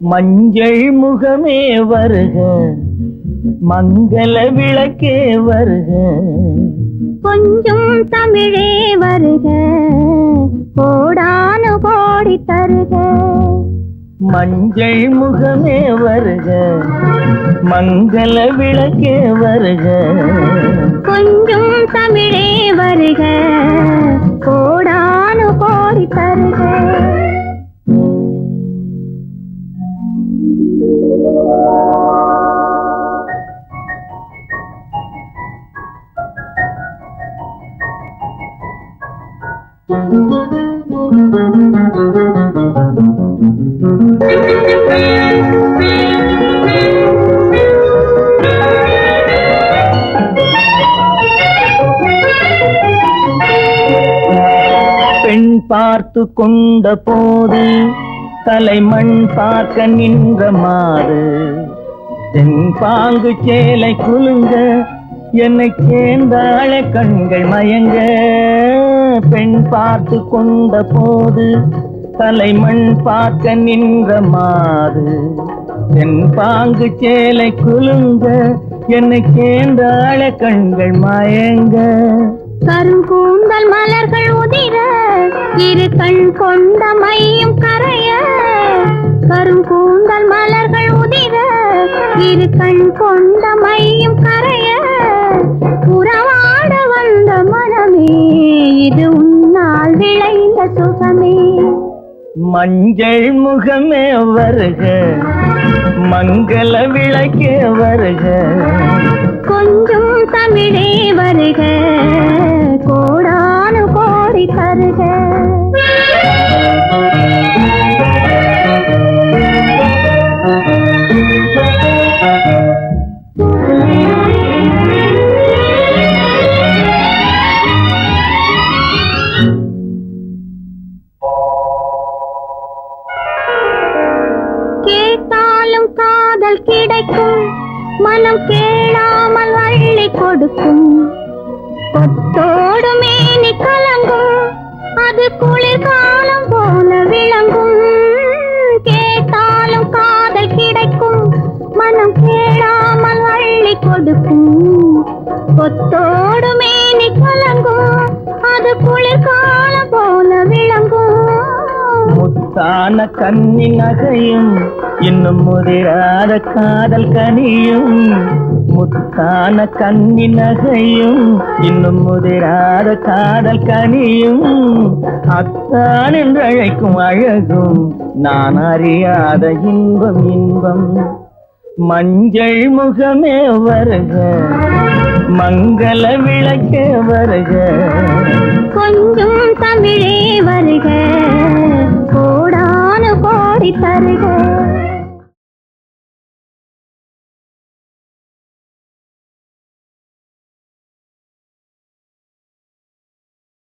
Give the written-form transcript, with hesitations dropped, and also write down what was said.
மஞ்சள் முகமே வருக, மங்கள விளக்கே வருக, கொஞ்சம் தமிழே வருக, கோடானு கோடி தருக. மஞ்சள் முகமே வருக, மங்கள விளக்கே வருக, கொஞ்சம் தமிழே வருக, கோடானு கோடி தருக. பெண் பார்த்து கொண்ட போது தலைமண் பார்க்க நின்ற மாறு, தென்பாங்கு சேலை குலுங்க என்னை சேர்ந்தாள கண்கள் மயங்க. பெண் பார்த்து கொண்ட போது தலைமண் பார்க்க நின்ற மாறு, தென்பாங்கு சேலை குலுங்க என்னை சேர்ந்தாள கண்கள் மயங்க. கருங்கூந்தல் மலர்கள் உதிர இரு கண் கொண்ட மையும் கரைய, கருங்கூந்தல் மலர்கள் உதிர இரு கண் கொண்ட மையும் கரைய, உறவாட வந்த மனமே இது உன்னால் விளைந்த சுகமே. மஞ்சள் முகமே வருக, மங்கள விளக்கே வருக, கொஞ்சம் தமிழே வருக, கோடானு கோடி தருக. கேட்டாலும் காதல் கிடைக்கும், மனம் கேளாமல் வள்ளி கொடுக்கும், கொத்தோடு மேனி கலங்கும், அது குளிர்காலம் போல விளங்கும். கேட்டாலும் காதல் கிடைக்கும், மனம் கேளாமல் வள்ளி கொடுக்கும், கொத்தோடு மேனி கலங்கும், அது குளிர்காலம் போல விளங்கும். முத்தான கன்னி நகையும் இன்னும் முதிராத காதல் கனியும், முத்தான கன்னி நகையும் இன்னும் முதிராத காதல் கனியும், அத்தான் என்று அழைக்கும் அழகும் நான் அறியாத இன்பம் இன்பம். மஞ்சள் முகமே வருக, மங்கள விளக்கே வருக, கொஞ்சம் தமிழே வருக, கோடானு கோடி தருக.